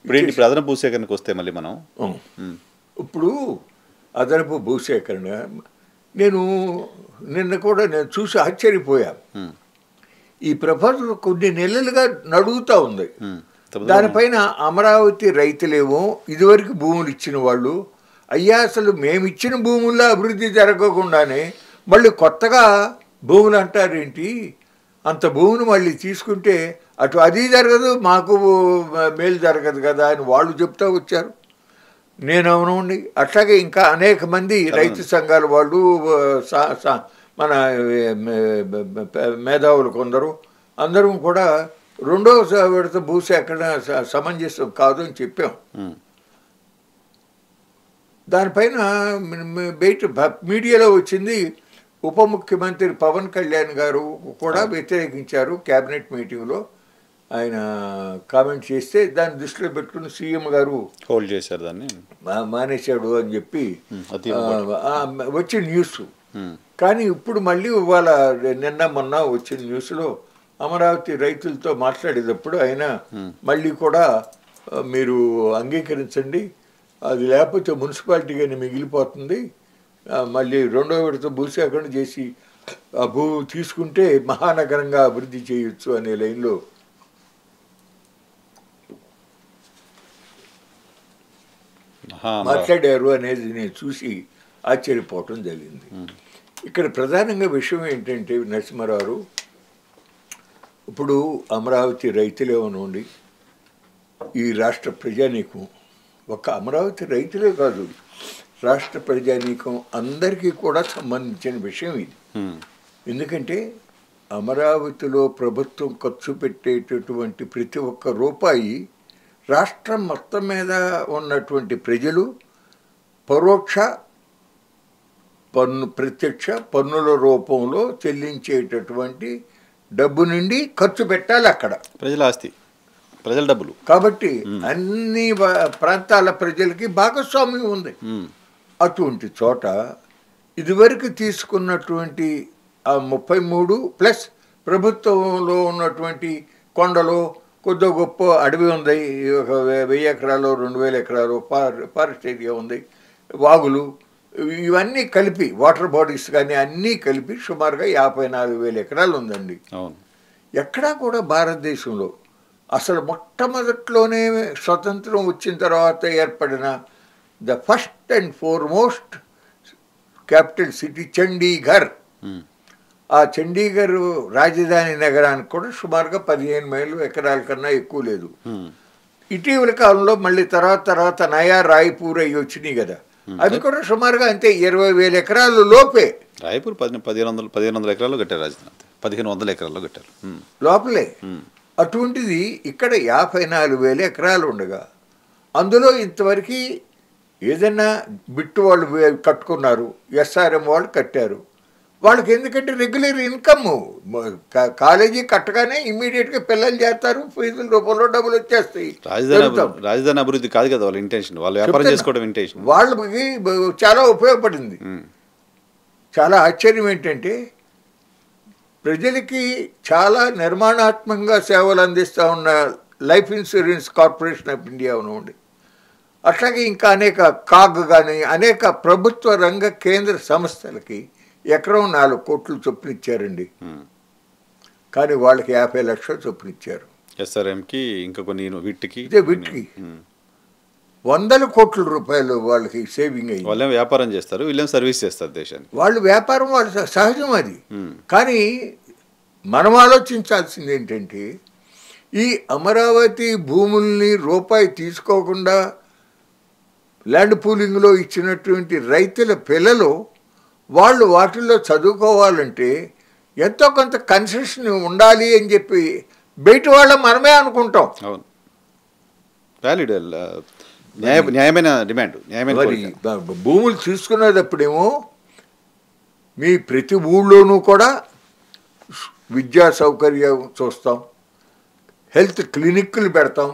ఇప్పుడు అదనపు భూసేకరణకు వస్తే మళ్ళీ మనం ఇప్పుడు అదనపు భూసేకరణ నేను నిన్న కూడా నేను చూసి ఆశ్చర్యపోయా. ఈ ప్రపోజల్ కొన్ని నెలలుగా నడుగుతూ ఉంది. దానిపైన అమరావతి రైతులేమో ఇదివరకు భూములు ఇచ్చిన వాళ్ళు, అయ్యా అసలు మేము ఇచ్చిన భూముల్లో అభివృద్ధి జరగకుండానే మళ్ళీ కొత్తగా భూములు అంటారేంటి, అంత భూమిని మళ్ళీ తీసుకుంటే అటు అది జరగదు మాకు మేలు జరగదు కదా అని వాళ్ళు చెప్తూ వచ్చారు. నేను అవునండి. అట్లాగే ఇంకా అనేక మంది రైతు సంఘాల వాళ్ళు, మన మేధావులు కొందరు అందరం కూడా రెండో విడత భూసేకరణ సమంజసం కాదు అని చెప్పాం. దానిపైన బయట మీడియాలో వచ్చింది. ఉప ముఖ్యమంత్రి పవన్ కళ్యాణ్ గారు కూడా వ్యతిరేకించారు. క్యాబినెట్ మీటింగ్లో ఆయన కామెంట్ చేస్తే దాన్ని దృష్టిలో పెట్టుకుని సీఎం గారు హోల్డ్ చేశారు, దాన్ని మానేశాడు అని చెప్పి వచ్చిన న్యూస్. కానీ ఇప్పుడు మళ్ళీ ఇవాళ నిన్న మొన్న వచ్చిన న్యూస్లో అమరావతి రైతులతో మాట్లాడేటప్పుడు ఆయన మళ్ళీ కూడా మీరు అంగీకరించండి, అది లేకపోతే మున్సిపాలిటీగానే మిగిలిపోతుంది, మళ్ళీ రెండో విడత భూసేకరణ చేసి ఆ భూ తీసుకుంటే మహానగరంగా అభివృద్ధి చేయొచ్చు అనే లైన్లో మాట్లాడారు అనేది నేను చూసి ఆశ్చర్యపోవటం జరిగింది. ఇక్కడ ప్రధానంగా విషయం ఏంటంటే నరసింహారావు, ఇప్పుడు అమరావతి రైతులే ఉండి ఈ రాష్ట్ర ప్రజానీకం, ఒక అమరావతి రైతులే కాదు రాష్ట్ర ప్రజానీకం అందరికీ కూడా సంబంధించిన విషయం ఇది. ఎందుకంటే అమరావతిలో ప్రభుత్వం ఖర్చు పెట్టేటటువంటి ప్రతి ఒక్క రూపాయి రాష్ట్రం మొత్తం మీద ఉన్నటువంటి ప్రజలు పరోక్ష పన్ను ప్రత్యక్ష పన్నుల రూపంలో చెల్లించేటటువంటి డబ్బు నుండి ఖర్చు పెట్టాలి. అక్కడ ప్రజల ఆస్తి, ప్రజల డబ్బులు కాబట్టి అన్ని ప్రాంతాల ప్రజలకి భాగస్వామ్యం ఉంది. అటువంటి చోట ఇదివరకు తీసుకున్నటువంటి ఆ 33 ప్లస్ ప్రభుత్వంలో ఉన్నటువంటి కొండలు కొద్ది గొప్ప అడవి ఉంది, ఒక 1000 ఎకరాలు 2000 ఎకరాలు ఫారెస్ట్ ఏరియా ఉంది, వాగులు ఇవన్నీ కలిపి వాటర్ బాడీస్ కానీ అన్నీ కలిపి సుమారుగా 54,000 ఎకరాలు ఉందండి. ఎక్కడా కూడా భారతదేశంలో అసలు మొట్టమొదట్లోనే స్వతంత్రం వచ్చిన తర్వాత ఏర్పడిన the first and foremost capital city Chandigarh. ఆ చండీగఢ్ రాజధాని నగరానికి కూడా సుమారుగా 15,000 ఎకరాల కన్నా ఎక్కువ లేదు. ఇటీవల కాలంలో మళ్ళీ తర్వాత నయా రాయ్పూర్ అయ్యి వచ్చినాయి కదా, అది కూడా సుమారుగా అంతే 20,000 ఎకరాలు లోపే. రాయ్పూర్ 1500 ఎకరాల్లో కట్టారు, రాజధాని 1500 ఎకరాల్లో కట్టారు లోపలే. అటువంటిది ఇక్కడ 54,000 ఎకరాలు ఉండగా అందులో ఇంతవరకు ఏదన్నా బిట్టు వాళ్ళు కట్టుకున్నారు, ఎస్ఆర్ఎం వాళ్ళు కట్టారు. వాళ్ళకి ఎందుకంటే రెగ్యులర్ ఇన్కమ్, కాలేజీ కట్టగానే ఇమ్మీడియట్గా పిల్లలు చేస్తారు, ఫీజుల రూపంలో డబ్బులు వచ్చేస్తాయి. రాజధాని అభివృద్ధి కాదు కదా వాళ్ళ ఇంటెన్షన్, వాళ్ళు వ్యాపారం చేసుకోవడం ఇంటెన్షన్. వాళ్ళకి చాలా ఉపయోగపడింది. చాలా ఆశ్చర్యం ఏంటంటే ప్రజలకి చాలా నిర్మాణాత్మకంగా సేవలు అందిస్తూ ఉన్న life insurance corporation of India ఉంది. అట్లాగే ఇంకా అనేక కాగ్ కానీ అనేక ప్రభుత్వ రంగ కేంద్ర సంస్థలకి ఎకరం 4 కోట్లు చొప్పున ఇచ్చారండి. కానీ వాళ్ళకి 50 లక్షలు చొప్పున ఇచ్చారు. ఎస్ఆర్ఎంకి ఇంకా కొన్ని వీటికి 100 కోట్ల రూపాయలు వాళ్ళకి సేవింగ్ అయ్యింది. వాళ్ళే వ్యాపారం చేస్తారు, వీళ్ళేం సర్వీస్ చేస్తారు దేశానికి. వాళ్ళు వ్యాపారం వాళ్ళు సహజం అది. కానీ మనం ఆలోచించాల్సింది ఏంటంటే ఈ అమరావతి భూముల్ని రూపాయి తీసుకోకుండా ల్యాండ్ పూలింగ్లో ఇచ్చినటువంటి రైతుల పిల్లలు వాళ్ళు వాటిల్లో చదువుకోవాలంటే ఎంతో కొంత కన్సెషన్ ఉండాలి అని చెప్పి బయట వాళ్ళ మనమే అనుకుంటాం. అవును, వ్యాలిడ్ న్యాయమైన డిమాండ్. భూములు తీసుకునేటప్పుడేమో మీ ప్రతి ఊళ్ళోనూ కూడా విద్యా సౌకర్యం చూస్తాం, హెల్త్ క్లినిక్లు పెడతాం,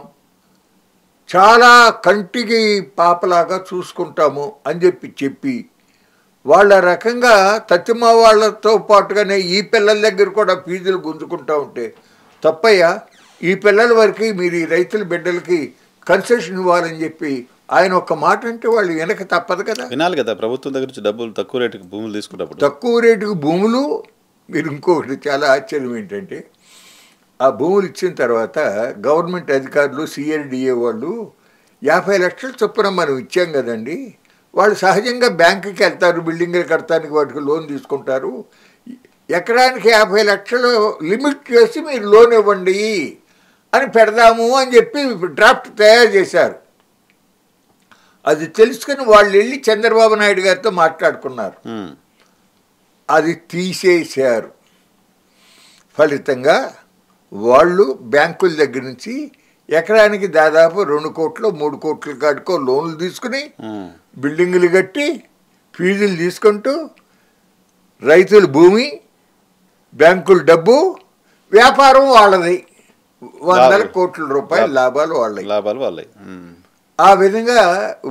చాలా కంటికి పాపలాగా చూసుకుంటాము అని చెప్పి వాళ్ళ రకంగా తత్తిమ వాళ్ళతో పాటుగానే ఈ పిల్లల దగ్గర కూడా ఫీజులు గుంజుకుంటూ ఉంటే తప్పయ్యా, ఈ పిల్లల వరకు మీరు ఈ రైతుల బిడ్డలకి కన్సెషన్ ఇవ్వాలని చెప్పి ఆయన ఒక మాట అంటే వాళ్ళు వెనక తప్పదు కదా. వినాలి కదా, ప్రభుత్వం దగ్గర నుంచి డబ్బులు తక్కువ రేటుకి భూములు తీసుకున్నప్పుడు. తక్కువ రేటుకు భూములు. మీరు ఇంకొకటి చాలా ఆశ్చర్యం ఏంటంటే, ఆ భూములు ఇచ్చిన తర్వాత గవర్నమెంట్ అధికారులు సిఆర్డిఏ వాళ్ళు 50 లక్షల చొప్పున మనం ఇచ్చాం కదండి, వాళ్ళు సహజంగా బ్యాంకుకి వెళ్తారు, బిల్డింగ్లు కడతానికి వాటికి లోన్ తీసుకుంటారు, ఎకరానికి 50 లక్షలు లిమిట్ చేసి మీరు లోన్ ఇవ్వండి అని పెడదాము అని చెప్పి డ్రాఫ్ట్ తయారు చేశారు. అది తెలుసుకుని వాళ్ళు వెళ్ళి చంద్రబాబు నాయుడు గారితో మాట్లాడుకున్నారు. అది తీసేశారు. ఫలితంగా వాళ్ళు బ్యాంకుల దగ్గర నుంచి ఎకరానికి దాదాపు 2 కోట్లు 3 కోట్ల కాడుకో లోన్లు తీసుకుని బిల్డింగులు కట్టి ఫీజులు తీసుకుంటూ రైతుల భూమి, బ్యాంకుల డబ్బు, వ్యాపారం వాళ్ళది, 100 కోట్ల రూపాయల లాభాలు వాళ్ళవి. ఆ విధంగా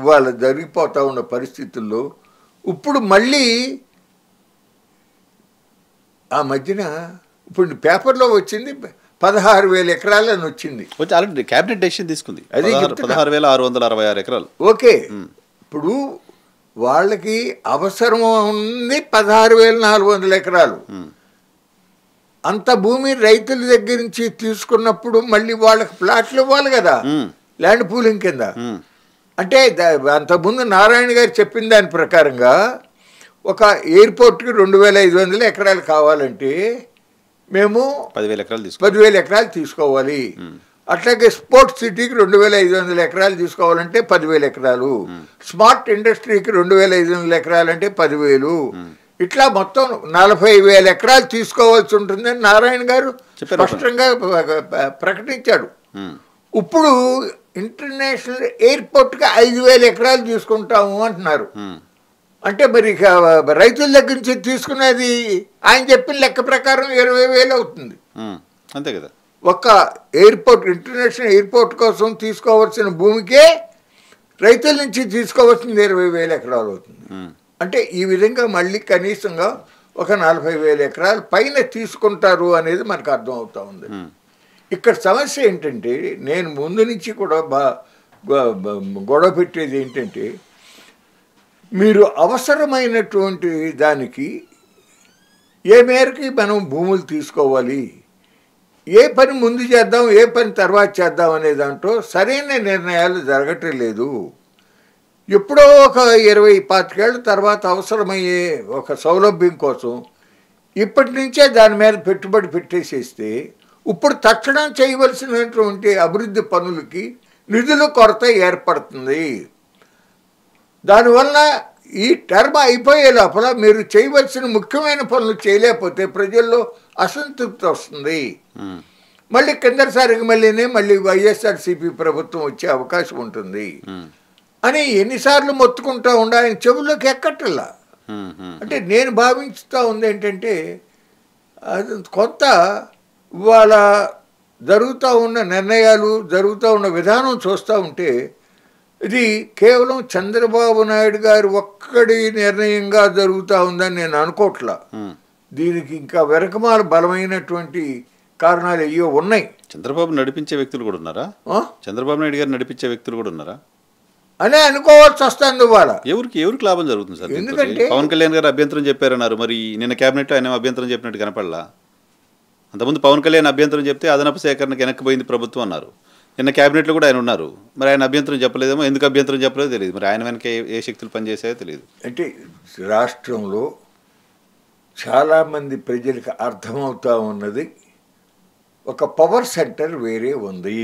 వాళ్ళు జరిగిపోతూ ఉన్న పరిస్థితుల్లో ఇప్పుడు మళ్ళీ ఆ మధ్యన ఇప్పుడు పేపర్లో వచ్చింది 16,000 ఎకరాలు అని వచ్చింది. ఆల్రెడీ క్యాబినెట్ డెసిషన్ తీసుకుంది, అది 16,666 ఎకరాలు. ఓకే, ఇప్పుడు వాళ్ళకి అవసరం ఉంది 16,400 ఎకరాలు. అంత భూమి రైతుల దగ్గర నుంచి తీసుకున్నప్పుడు మళ్ళీ వాళ్ళకి ప్లాట్లు ఇవ్వాలి కదా, ల్యాండ్ పూలింగ్ కింద. అంటే అంతకుముందు నారాయణ గారు చెప్పిన దాని ప్రకారంగా ఒక ఎయిర్పోర్ట్కి 2,500 ఎకరాలు కావాలంటే మేము 10,000 ఎకరాలు తీసుకోవాలి. అట్లాగే స్పోర్ట్స్ సిటీకి 2,500 ఎకరాలు తీసుకోవాలంటే 10,000 ఎకరాలు, స్మార్ట్ ఇండస్ట్రీకి 2,500 ఎకరాలు అంటే 10,000, ఇట్లా మొత్తం 40,000 ఎకరాలు తీసుకోవాల్సి ఉంటుందని నారాయణ గారు స్పష్టంగా ప్రకటించాడు. ఇప్పుడు ఇంటర్నేషనల్ ఎయిర్పోర్ట్కి 5,000 ఎకరాలు తీసుకుంటాము అంటున్నారు. అంటే మరి రైతుల దగ్గర నుంచి తీసుకునేది ఆయన చెప్పిన లెక్క ప్రకారం 20,000 అవుతుంది. అంతే కదా. ఒక్క ఎయిర్పోర్ట్, ఇంటర్నేషనల్ ఎయిర్పోర్ట్ కోసం తీసుకోవాల్సిన భూమికే రైతుల నుంచి తీసుకోవాల్సింది 20,000 ఎకరాలు అవుతుంది. అంటే ఈ విధంగా మళ్ళీ కనీసంగా ఒక 40,000 ఎకరాలు పైన తీసుకుంటారు అనేది మనకు అర్థం అవుతా ఉంది. ఇక్కడ సమస్య ఏంటంటే, నేను ముందు నుంచి కూడా గొడవ పెట్టేది ఏంటంటే, మీరు అవసరమైనటువంటి దానికి ఏ మేరకి మనం భూములు తీసుకోవాలి, ఏ పని ముందు చేద్దాం, ఏ పని తర్వాత చేద్దాం అనే దాంట్లో సరైన నిర్ణయాలు జరగటం లేదు. ఎప్పుడో ఒక 20-25 ఏళ్ళ తర్వాత అవసరమయ్యే ఒక సౌలభ్యం కోసం ఇప్పటి నుంచే దాని మీద పెట్టుబడి పెట్టేసేస్తే ఇప్పుడు తక్షణం చేయవలసినటువంటి అభివృద్ధి పనులకి నిధుల కొరత ఏర్పడుతుంది. దానివల్ల ఈ టర్మ్ అయిపోయే లోపల మీరు చేయవలసిన ముఖ్యమైన పనులు చేయలేకపోతే ప్రజల్లో అసంతృప్తి వస్తుంది. మళ్ళీ కిందసారికి మళ్ళీ వైఎస్ఆర్సీపీ ప్రభుత్వం వచ్చే అవకాశం ఉంటుంది అని ఎన్నిసార్లు మొత్తుకుంటా ఉండ ఆయన చెవుల్లోకి ఎక్కట్లా. అంటే నేను భావించుతూ ఉంది ఏంటంటే, అది కొంత ఇవాళ జరుగుతూ ఉన్న నిర్ణయాలు, జరుగుతూ ఉన్న విధానం చూస్తూ ఉంటే ఇది కేవలం చంద్రబాబు నాయుడు గారు ఒక్కడి నిర్ణయంగా జరుగుతూ ఉందని నేను అనుకోవట్లా. దీనికి ఇంకా వెనకమాల బలమైనటువంటి కారణాలు అయ్యో ఉన్నాయి. చంద్రబాబు నడిపించే వ్యక్తులు కూడా ఉన్నారా? చంద్రబాబు నాయుడు గారు నడిపించే వ్యక్తులు కూడా ఉన్నారా అనే అనుకోవాల్సి వస్తుంది. ఇవాళ ఎవరికి లాభం జరుగుతుంది సార్? ఎందుకంటే పవన్ కళ్యాణ్ గారు అభ్యంతరం చెప్పారన్నారు, మరి నిన్న క్యాబినెట్ ఆయన అభ్యంతరం చెప్పినట్టు కనపడలా. అంతకుముందు పవన్ కళ్యాణ్ అభ్యంతరం చెప్తే అదనపు సేకరణకు వెనక్కిపోయింది ప్రభుత్వం అన్నారు. నిన్న క్యాబినెట్లో కూడా ఆయన ఉన్నారు, మరి ఆయన అభ్యంతరం చెప్పలేదేమో. ఎందుకు అభ్యంతరం చెప్పలేదో తెలియదు, మరి ఆయన వెనక ఏ శక్తులు పనిచేసాయో తెలియదు. అంటే రాష్ట్రంలో చాలామంది ప్రజలకు అర్థమవుతూ ఉన్నది, ఒక పవర్ సెంటర్ వేరే ఉంది,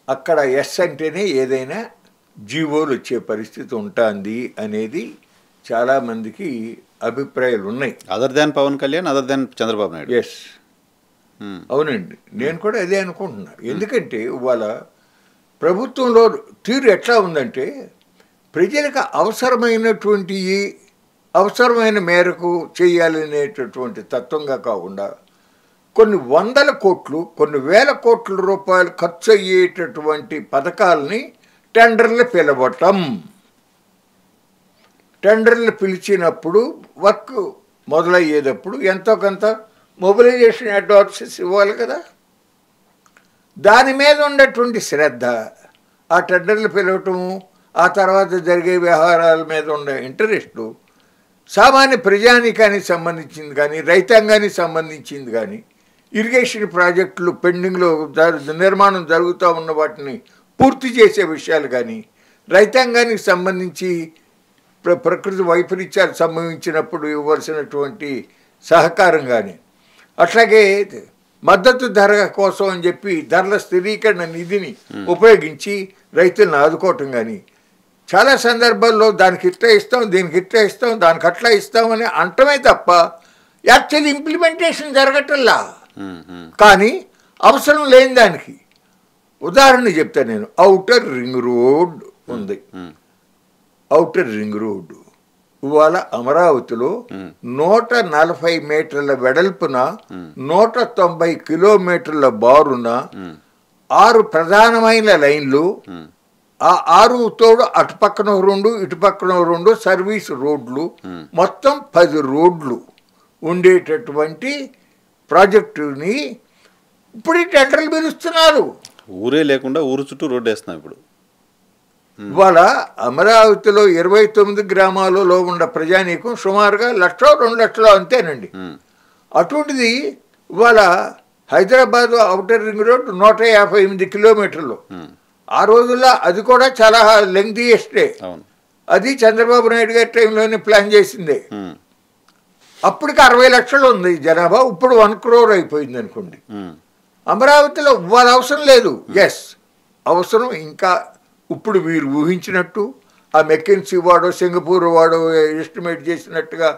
అక్కడ ఎస్ అంటేనే ఏదైనా జీవోలు వచ్చే పరిస్థితి ఉంటుంది అనేది చాలామందికి అభిప్రాయాలు ఉన్నాయి. Other than Pawan Kalyan, other than Chandrababu Naidu. Yes, అవునండి, నేను కూడా అదే అనుకుంటున్నా. ఎందుకంటే ఇవాళ ప్రభుత్వంలో తీరు ఎట్లా ఉందంటే, ప్రజలకు అవసరమైన మేరకు చేయాలనేటటువంటి తత్వంగా కాకుండా కొన్ని 100 కోట్లు, కొన్ని 1000 కోట్ల రూపాయలు ఖర్చు అయ్యేటటువంటి పథకాలని టెండర్లు పిలవటం. టెండర్లు పిలిచినప్పుడు వర్క్ మొదలయ్యేటప్పుడు ఎంతో కొంత మొబిలైజేషన్ అడ్వాన్సెస్ ఇవ్వాలి కదా. దాని మీద ఉన్నటువంటి శ్రద్ధ, ఆ టెండర్లు పిలవటము, ఆ తర్వాత జరిగే వ్యవహారాల మీద ఉండే ఇంట్రెస్టు సామాన్య ప్రజానీకానికి సంబంధించింది కానీ, రైతాంగానికి సంబంధించింది కానీ, ఇరిగేషన్ ప్రాజెక్టులు పెండింగ్లో నిర్మాణం జరుగుతూ ఉన్న వాటిని పూర్తి చేసే విషయాలు కానీ, రైతాంగానికి సంబంధించి ప్రకృతి వైపరీత్యాలు సంభవించినప్పుడు ఇవ్వాల్సినటువంటి సహకారం కానీ, అట్లాగే మద్దతు ధర కోసం అని చెప్పి ధరల స్థిరీకరణ నిధిని ఉపయోగించి రైతులను ఆదుకోవటం కానీ, చాలా సందర్భాల్లో దానికి ఇట్లా ఇస్తాం, దీనికి ఇట్లా ఇస్తాం, దానికి అట్లా ఇస్తామని అంటమే తప్ప యాక్చువల్ ఇంప్లిమెంటేషన్ జరగటల్లా. కానీ అవసరం లేని దానికి ఉదాహరణ చెప్తాను నేను. ఔటర్ రింగ్ రోడ్ ఉంది. ఔటర్ రింగ్ రోడ్డు ఇవాళ అమరావతిలో 140 మీటర్ల వెడల్పున 190 కిలోమీటర్ల బారున 6 ప్రధానమైన లైన్లు, ఆ 6 తోడు అటుపక్కన 2 ఇటుపక్కన 2 సర్వీస్ రోడ్లు, మొత్తం 10 రోడ్లు ఉండేటటువంటి ప్రాజెక్టుని ఇప్పుడు టెండర్లు పిలుస్తున్నారు. ఊరే లేకుండా ఊరు చుట్టూ రోడ్డు వేస్తున్నాం ఇప్పుడు. ఇవాళ అమరావతిలో 29 గ్రామాలలో ఉన్న ప్రజానీకం సుమారుగా 1,00,000-2 లక్షలు అంతేనండి. అటువంటిది ఇవాళ హైదరాబాద్ ఔటర్ రింగ్ రోడ్ 158 కిలోమీటర్లు. ఆ రోజుల్లో అది కూడా చాలా లెంగ్తీయెస్టే. అది చంద్రబాబు నాయుడు గారి టైంలోనే ప్లాన్ చేసిందే. అప్పటికి 60 లక్షలు ఉంది జనాభా, ఇప్పుడు 1 crore అయిపోయింది అనుకోండి. అమరావతిలో వాళ్ళ అవసరం లేదు. ఎస్, అవసరం ఇంకా ఇప్పుడు వీరు ఊహించినట్టు ఆ మెకెన్సీ వాడో సింగపూర్ వాడో ఎస్టిమేట్ చేసినట్టుగా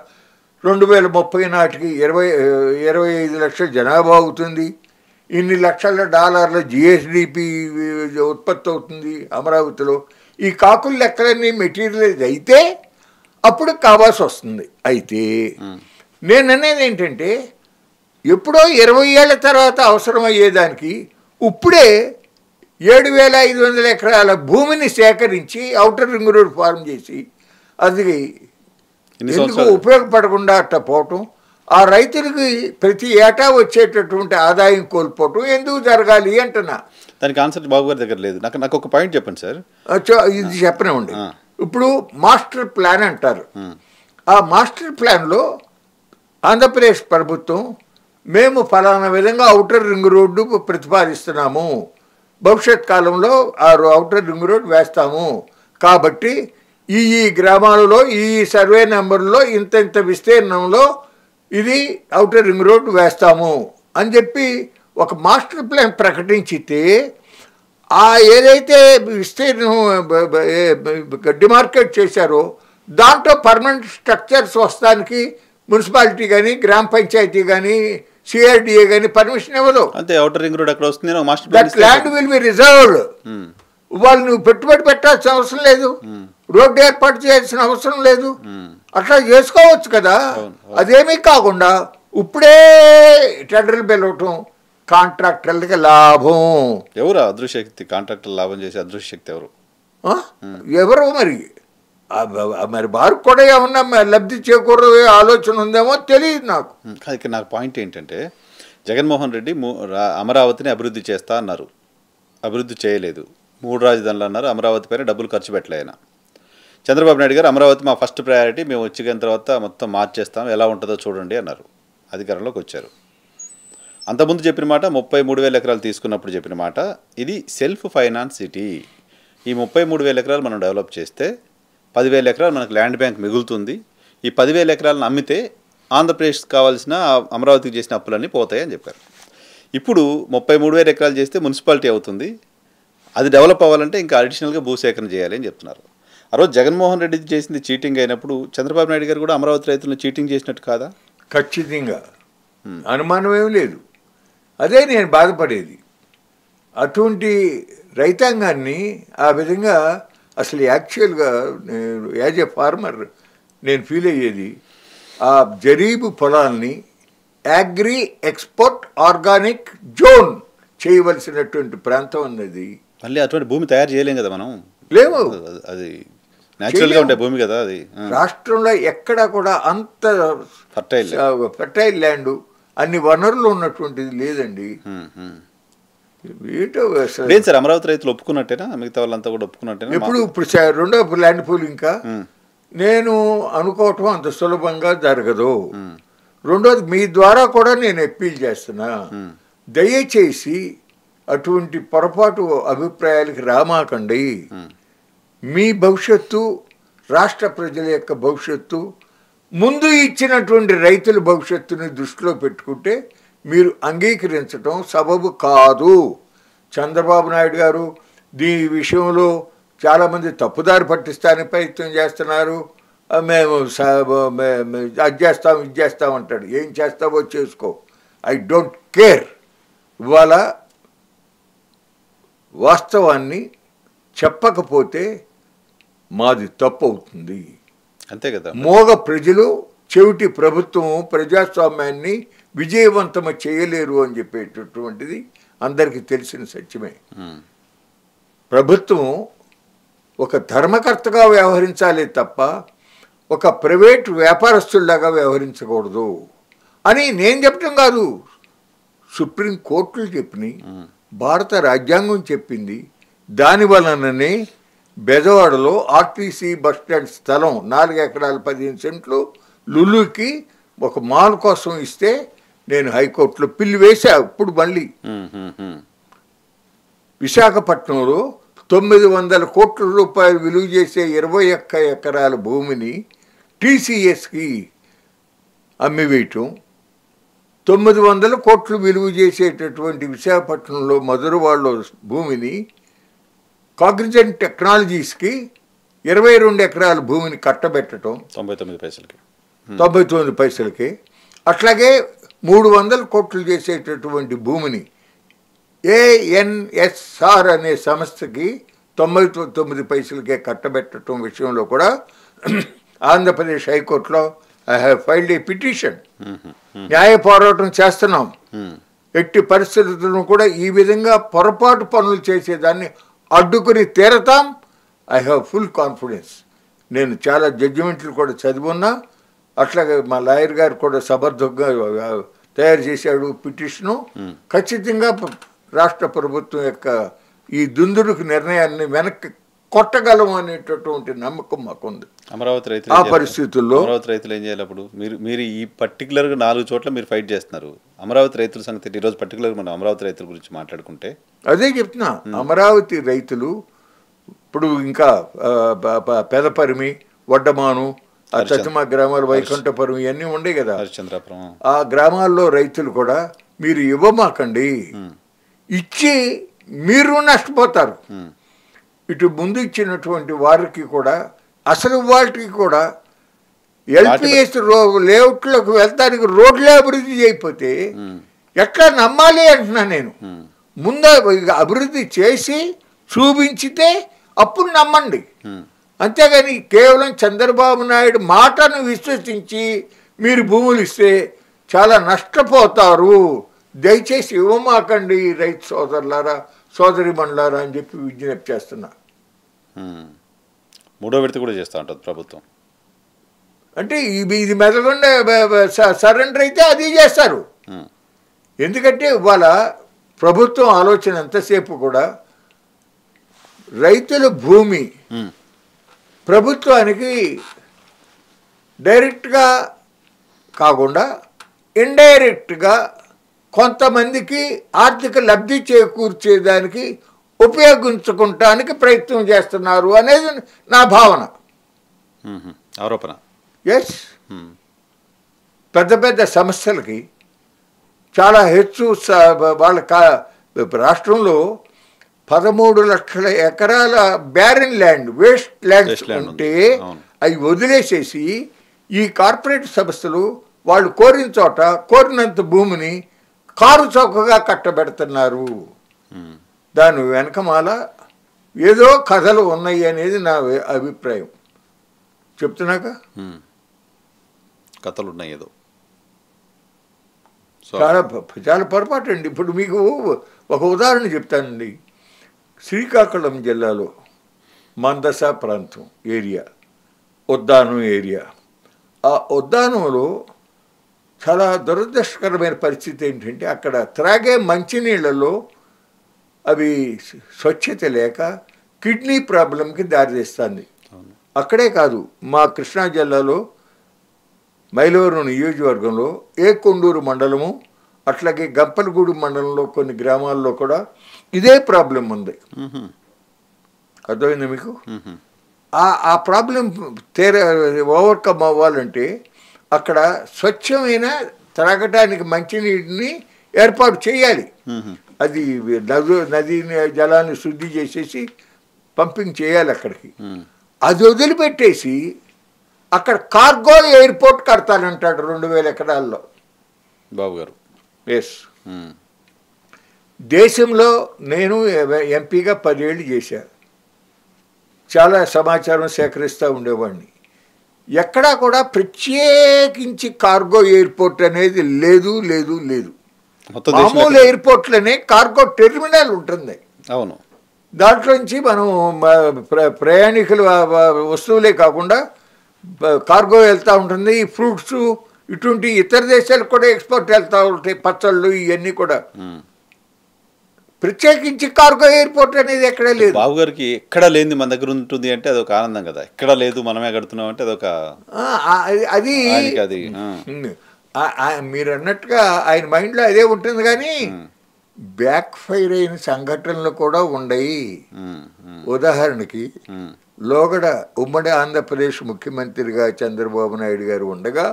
2030 నాటికి 25 లక్షల జనాభా అవుతుంది. ఇన్ని లక్షల డాలర్ల జిఎస్డిపి ఉత్పత్తి అవుతుంది అమరావతిలో. ఈ కాకుల లెక్కలన్నీ మెటీరియలైజ్ అయితే అప్పుడు కావాల్సి వస్తుంది. అయితే నేను అనేది ఏంటంటే, ఎప్పుడో 20 ఏళ్ల తర్వాత అవసరం అయ్యేదానికి ఇప్పుడే 7,500 ఎకరాల భూమిని సేకరించి ఔటర్ రింగ్ రోడ్ ఫార్మ్ చేసి అది ఎందుకు ఉపయోగపడకుండా అట్ట పోవటం, ఆ రైతులకి ప్రతి ఏటా వచ్చేటటువంటి ఆదాయం కోల్పోవటం ఎందుకు జరగాలి అంటున్నా. దానికి ఆన్సర్ బాబు గారి దగ్గర లేదు. నాకు ఒక పాయింట్ చెప్పండి సార్. ఇది చెప్పనివ్వండి. ఇప్పుడు మాస్టర్ ప్లాన్ అంటారు. ఆ మాస్టర్ ప్లాన్లో ఆంధ్రప్రదేశ్ ప్రభుత్వం మేము ఫలానా విధంగా ఔటర్ రింగ్ రోడ్డు ప్రతిపాదిస్తున్నాము, భవిష్యత్ కాలంలో ఆ ఔటర్ రింగ్ రోడ్ వేస్తాము, కాబట్టి ఈ గ్రామాలలో ఈ సర్వే నెంబర్లో ఇంత విస్తీర్ణంలో ఇది ఔటర్ రింగ్ రోడ్ వేస్తాము అని చెప్పి ఒక మాస్టర్ ప్లాన్ ప్రకటించితే, ఆ ఏదైతే విస్తీర్ణం డిమార్కేట్ చేశారో దాంట్లో పర్మనెంట్ స్ట్రక్చర్స్ వస్తానికి మున్సిపాలిటీ కానీ, గ్రామ పంచాయతీ కానీ, సిఆర్డిఏ కానీ పర్మిషన్ ఇవ్వదు. అంతే, ఔటర్ రింగ్ రోడ్ అక్కడ వస్తుంది. That land will be reserved. వాళ్ళు నువ్వు పెట్టుబడి పెట్టాల్సిన అవసరం లేదు, రోడ్డు ఏర్పాటు చేయాల్సిన అవసరం లేదు, అట్లా చేసుకోవచ్చు కదా. అదేమీ కాకుండా ఇప్పుడే టెండర్లు పిలవటం కాంట్రాక్టర్లకి లాభం. ఎవరు అదృశ్యశక్తి? కాంట్రాక్టర్ లాభం చేసే అదృశ్యశక్తి ఎవరు? ఎవరు మరి వారు కూడా ఏమన్నా లబ్ధి చేకూరే ఆలోచన ఉందేమో తెలియదు నాకు. నాకు పాయింట్ ఏంటంటే, జగన్మోహన్ రెడ్డి అమరావతిని అభివృద్ధి చేస్తా అన్నారు, అభివృద్ధి చేయలేదు. 3 రాజధానులు అన్నారు, అమరావతి పైన డబ్బులు ఖర్చు పెట్టలేన. చంద్రబాబు నాయుడు గారు అమరావతి మా ఫస్ట్ ప్రయారిటీ, మేము వచ్చిన తర్వాత మొత్తం మార్చేస్తాం, ఎలా ఉంటుందో చూడండి అన్నారు. అధికారంలోకి వచ్చారు. అంతకుముందు చెప్పిన మాట 33,000 ఎకరాలు తీసుకున్నప్పుడు చెప్పిన మాట, ఇది సెల్ఫ్ ఫైనాన్స్ సిటీ. ఈ 33,000 ఎకరాలు మనం డెవలప్ చేస్తే 10,000 ఎకరాలు మనకు ల్యాండ్ బ్యాంక్ మిగులుతుంది. ఈ 10,000 ఎకరాలను అమ్మితే ఆంధ్రప్రదేశ్కి కావాల్సిన అమరావతికి చేసిన అప్పులన్నీ పోతాయి అని చెప్పారు. ఇప్పుడు 33,000 ఎకరాలు చేస్తే మున్సిపాలిటీ అవుతుంది, అది డెవలప్ అవ్వాలంటే ఇంకా అడిషనల్గా భూసేకరణ చేయాలి అని చెప్తున్నారు. ఆ రోజు జగన్మోహన్ రెడ్డి చేసింది చీటింగ్ అయినప్పుడు చంద్రబాబు నాయుడు గారు కూడా అమరావతి రైతులను చీటింగ్ చేసినట్టు కాదా? ఖచ్చితంగా, అనుమానం ఏమి లేదు. అదే నేను బాధపడేది. అటువంటి రైతాంగాన్ని ఆ విధంగా అసలు యాక్చువల్గా యాజ్ ఎ ఫార్మర్ నేను ఫీల్ అయ్యేది, ఆ జరీబు పొలాల్ని అగ్రి ఎక్స్పోర్ట్ ఆర్గానిక్ జోన్ చేయవలసినటువంటి ప్రాంతం అన్నది. మళ్ళీ అటువంటి భూమి తయారు చేయలేం కదా మనం, లేవు, అది న్యాచురల్గా ఉండే భూమి కదా అది. రాష్ట్రంలో ఎక్కడా కూడా అంత ఫర్టైల్ ల్యాండ్, అన్ని వనరులు ఉన్నటువంటిది లేదండి. ఏంటో అసలు లేదు సార్, అమరావతి రైతులు ఒప్పుకున్నట్టేనా? మిగతా వాళ్ళంతా కూడా ఒప్పుకున్నట్టేనా? ఇప్పుడు రెండో ల్యాండ్ పూలింగ్ ఇంకా నేను అనుకోవటం అంత సులభంగా జరగదు. రెండోది మీ ద్వారా కూడా నేను అప్పీల్ చేస్తున్నా, దయచేసి అటువంటి పొరపాటు అభిప్రాయాలకి రామాకండి. మీ భవిష్యత్తు, రాష్ట్ర ప్రజల యొక్క భవిష్యత్తు, ముందు ఇచ్చినటువంటి రైతుల భవిష్యత్తుని దృష్టిలో పెట్టుకుంటే మీరు అంగీకరించడం సబబు కాదు. చంద్రబాబు నాయుడు గారు దీని విషయంలో చాలామంది తప్పుదారి పట్టిస్తానికి ప్రయత్నం చేస్తున్నారు. మేము అది చేస్తాం ఇది చేస్తాం అంటాడు. ఏం చేస్తావో చేసుకో, ఐ డోంట్ కేర్. ఇవాళ వాస్తవాన్ని చెప్పకపోతే మాది తప్పు అవుతుంది. అంతే కదా. మోగ ప్రజలు, చెవిటి ప్రభుత్వం ప్రజాస్వామ్యాన్ని విజయవంతం చేయలేరు అని చెప్పేటటువంటిది అందరికీ తెలిసిన సత్యమే. ప్రభుత్వం ఒక ధర్మకర్తగా వ్యవహరించాలి తప్ప ఒక ప్రైవేట్ వ్యాపారస్తుల్లాగా వ్యవహరించకూడదు అని నేను చెప్పడం కాదు, సుప్రీం కోర్టులు చెప్పినాయి, భారత రాజ్యాంగం చెప్పింది. దాని వలననే బెజవాడలో ఆర్టీసీ బస్టాండ్ స్థలం 4 ఎకరాల 15 సెంట్లు లులుకి ఒక మాల్ కోసం ఇస్తే నేను హైకోర్టులో పిల్లి వేసా. ఇప్పుడు మళ్ళీ విశాఖపట్నంలో 900 కోట్ల రూపాయలు విలువ చేసే 21 ఎకరాల భూమిని టీసీఎస్కి అమ్మివేయటం, 900 కోట్లు విలువ చేసేటటువంటి విశాఖపట్నంలో మధురవాడలో భూమిని కాగ్నిజెంట్ టెక్నాలజీస్కి 22 ఎకరాల భూమిని కట్టబెట్టడం 99 పైసలకి. అట్లాగే 300 కోట్లు చేసేటటువంటి భూమిని ఏఎన్ఎస్ఆర్ అనే సంస్థకి 99 పైసలకే కట్టబెట్టడం విషయంలో కూడా ఆంధ్రప్రదేశ్ హైకోర్టులో I have filed a petition. న్యాయ పోరాటం చేస్తున్నాం. ఎట్టి పరిస్థితులను కూడా ఈ విధంగా పొరపాటు పనులు చేసేదాన్ని అడ్డుకుని తీరతాం. I have full confidence. నేను చాలా జడ్జిమెంట్లు కూడా చదివున్నా. అట్లాగే మా లాయర్ గారు కూడా సమర్థంగా తయారు చేశాడు పిటిషను. ఖచ్చితంగా రాష్ట్ర ప్రభుత్వం యొక్క ఈ దుందుడుకు నిర్ణయాన్ని వెనక్కి కొట్టగలం అనేటటువంటి నమ్మకం మాకుంది. అమరావతి రైతులు ఆ పరిస్థితుల్లో అమరావతి రైతులు ఏం చేయాలి అప్పుడు? మీరు ఈ పర్టికులర్గా 4 చోట్ల మీరు ఫైట్ చేస్తున్నారు. అమరావతి రైతుల సంగతి ఈరోజు పర్టికులర్గా మనం అమరావతి రైతుల గురించి మాట్లాడుకుంటే అదే చెప్తున్నా. అమరావతి రైతులు ఇప్పుడు ఇంకా పెదపరిమి, వడ్డమాను, సత్యమా గ్రామాలు, వైకుంఠపురం ఇవన్నీ ఉండే కదా, హరిశ్చంద్రాపురం, ఆ గ్రామాల్లో రైతులు కూడా మీరు ఇవ్వమాకండి, ఇచ్చి మీరు నష్టపోతారు. ఇటు ముందు ఇచ్చినటువంటి వారికి కూడా అసలు వాటికి కూడా ఎల్పిఎస్ లేఅవుట్లోకి వెళ్తానికి రోడ్లే అభివృద్ధి చేయకపోతే ఎట్లా నమ్మాలి అంటున్నా నేను. ముందు అభివృద్ధి చేసి చూపించితే అప్పుడు నమ్మండి. అంతేగాని కేవలం చంద్రబాబు నాయుడు మాటను విశ్వసించి మీరు భూములు ఇస్తే చాలా నష్టపోతారు. దయచేసి ఇవ్వమాకండి రైతు సోదరులారా, సోదరి మండలారా అని చెప్పి విజ్ఞప్తి చేస్తున్నా. 3వ విడత కూడా చేస్తూ ఉంటుంది ప్రభుత్వం. అంటే ఇది మెదలకుండా సరెండర్ అయితే అది చేస్తారు. ఎందుకంటే ఇవాళ ప్రభుత్వం ఆలోచన ఎంతసేపు కూడా రైతుల భూమి ప్రభుత్వానికి డైరెక్ట్గా కాకుండా ఇండైరెక్ట్గా కొంతమందికి ఆర్థిక లబ్ధి చేకూర్చేదానికి ఉపయోగించుకుంటానికి ప్రయత్నం చేస్తున్నారు అనేది నా భావన, ఆరోపణ. ఎస్, పెద్ద పెద్ద సమస్యలకి చాలా హెచ్చు వాళ్ళ రాష్ట్రంలో 13 లక్షల ఎకరాల బ్యారన్ ల్యాండ్, వేస్ట్ ల్యాండ్స్ ఉంటే అవి వదిలేసేసి ఈ కార్పొరేట్ సంస్థలు వాళ్ళు కోరిన చోట కోరినంత భూమిని కారు చౌకగా కట్టబెడుతున్నారు. దాని వెనకమాల ఏదో కథలు ఉన్నాయి అనేది నా అభిప్రాయం. చెప్తున్నాక కథలు ఉన్నాయి ఏదో. చాలా పొరపాటు అండి. ఇప్పుడు మీకు ఒక ఉదాహరణ చెప్తానండి. శ్రీకాకుళం జిల్లాలో మందస ప్రాంతం ఏరియా, ఉద్దానం ఏరియా, ఆ ఉద్దానంలో చాలా దురదృష్టకరమైన పరిస్థితి ఏంటంటే అక్కడ త్రాగే మంచినీళ్ళలో అవి స్వచ్ఛత లేక కిడ్నీ ప్రాబ్లంకి దారితీస్తుంది. అక్కడే కాదు, మా కృష్ణా జిల్లాలో మైలవరం నియోజకవర్గంలో కొండూరు మండలము, అట్లాగే గంపలగూడు మండలంలో కొన్ని గ్రామాల్లో కూడా ఇదే ప్రాబ్లం ఉంది. అర్థమైంది మీకు? ఆ ప్రాబ్లం ఓవర్కమ్ అవ్వాలంటే అక్కడ స్వచ్ఛమైన త్రాగటానికి మంచినీటిని ఏర్పాటు చేయాలి. అది నదీ జలాన్ని శుద్ధి చేసేసి పంపింగ్ చేయాలి అక్కడికి. అది వదిలిపెట్టేసి అక్కడ కార్గో ఎయిర్పోర్ట్ కడతానంటాడు 2000 ఎకరాల్లో బాబు గారు. ఎస్, దేశంలో నేను ఎంపీగా 10 ఏళ్ళు చేశా, చాలా సమాచారం సేకరిస్తూ ఉండేవాడిని. ఎక్కడా కూడా ప్రత్యేకించి కార్గో ఎయిర్పోర్ట్ అనేది లేదు లేదు లేదు. మామూలు ఎయిర్పోర్ట్లోనే కార్గో టెర్మినల్ ఉంటుంది. అవును, దాంట్లోంచి మనం ప్రయాణికులు వస్తువులే కాకుండా కార్గో వెళ్తూ ఉంటుంది. ఈ ఫ్రూట్స్ ఇటువంటి ఇతర దేశాలకు కూడా ఎక్స్పోర్ట్ వెళ్తూ ఉంటాయి, పచ్చళ్ళు ఇవన్నీ కూడా. ప్రత్యేకించి కార్గో ఎయిర్పోర్ట్ అనేది ఎక్కడా లేదు. బాబు గారికి ఎక్కడ లేని మన దగ్గర ఉంటుంది అంటే అదొక ఆనందం కదా. ఎక్కడ లేదు, మనమే కడుతున్నాం అంటే అదొక అది మీరు అన్నట్టుగా ఆయన మైండ్లో అదే ఉంటుంది. కానీ బ్యాక్ ఫైర్ అయిన సంఘటనలు కూడా ఉన్నాయి. ఉదాహరణకి లోగడ ఉమ్మడి ఆంధ్రప్రదేశ్ ముఖ్యమంత్రిగా చంద్రబాబు నాయుడు గారు ఉండగా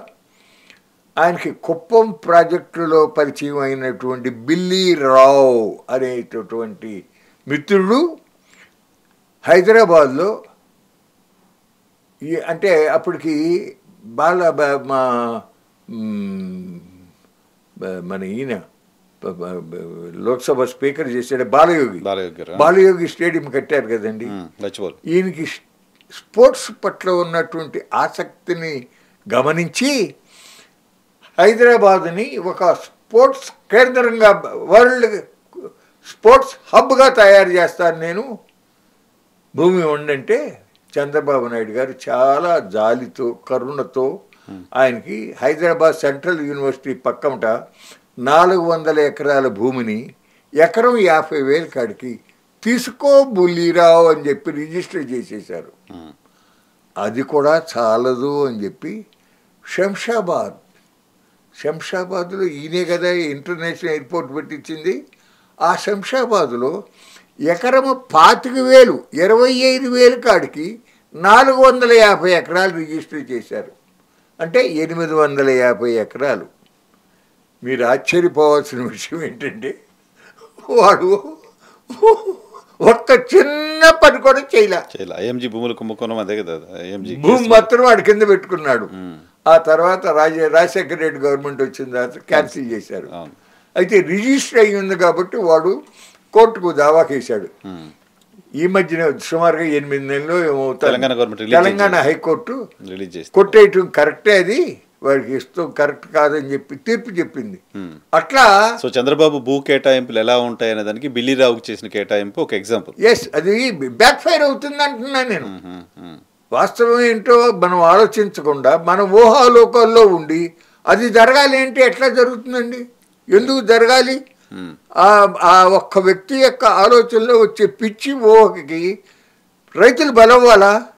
ఆయనకి కుప్పం ప్రాజెక్టులో పరిచయం అయినటువంటి బిల్లీ రావు అనేటటువంటి మిత్రుడు హైదరాబాద్లో అంటే అప్పటికి మన ఈయన లోక్సభ స్పీకర్ చేసాడు బాలయోగి స్టేడియం కట్టారు కదండి. ఈయనకి స్పోర్ట్స్ పట్ల ఉన్నటువంటి ఆసక్తిని గమనించి హైదరాబాద్ని ఒక స్పోర్ట్స్ కేంద్రంగా, వరల్డ్ స్పోర్ట్స్ హబ్గా తయారు చేస్తాను నేను, భూమి ఉండంటే చంద్రబాబు నాయుడు గారు చాలా జాలితో కరుణతో ఆయనకి హైదరాబాద్ సెంట్రల్ యూనివర్సిటీ పక్కమట 400 ఎకరాల భూమిని ఎకరం 50,000 కాడికి తీసుకో బుల్లిరావు అని చెప్పి రిజిస్టర్ చేసేశారు. అది కూడా చాలదు అని చెప్పి శంషాబాద్లో ఈయనే కదా ఇంటర్నేషనల్ ఎయిర్పోర్ట్ పెట్టించింది. ఆ శంషాబాద్లో ఎకరము 25,000 25,000 కాడికి 450 ఎకరాలు రిజిస్టర్ చేశారు. అంటే 850 ఎకరాలు. మీరు ఆశ్చర్యపోవాల్సిన విషయం ఏంటంటే వాడు ఒక్క చిన్న పని కూడా చేయలే. ఐఎంజీ భూములు కుంభకోణం అదే కదా. భూమి మాత్రం వాడి కింద పెట్టుకున్నాడు. ఆ తర్వాత రాజశేఖర రెడ్డి గవర్నమెంట్ వచ్చిన తర్వాత క్యాన్సిల్ చేశారు. అయితే రిజిస్టర్ అయ్యి ఉంది కాబట్టి వాడు కోర్టుకు దావా కేశాడు. ఈ మధ్యన సుమారుగా 8 నెలలు తెలంగాణ హైకోర్టు కొట్టేయటం కరెక్టే, అది వాడికి ఇష్టం కరెక్ట్ కాదని చెప్పి తీర్పు చెప్పింది. అట్లా సో చంద్రబాబు భూ కేటాయింపులు ఎలా ఉంటాయి అనే దానికి బిల్లీరావుకి చేసిన కేటాయింపు ఒక ఎగ్జాంపుల్. ఎస్, అది బ్యాక్ ఫైర్ అవుతుంది అంటున్నాను నేను. వాస్తవం ఏంటో మనం ఆలోచించకుండా మన ఊహాలోకాల్లో ఉండి అది జరగాలి అంటే ఎట్లా జరుగుతుందండి? ఎందుకు జరగాలి? ఆ ఒక్క వ్యక్తి యొక్క ఆలోచనలో వచ్చే పిచ్చి ఊహకి రైతులు బలవ్వాలా?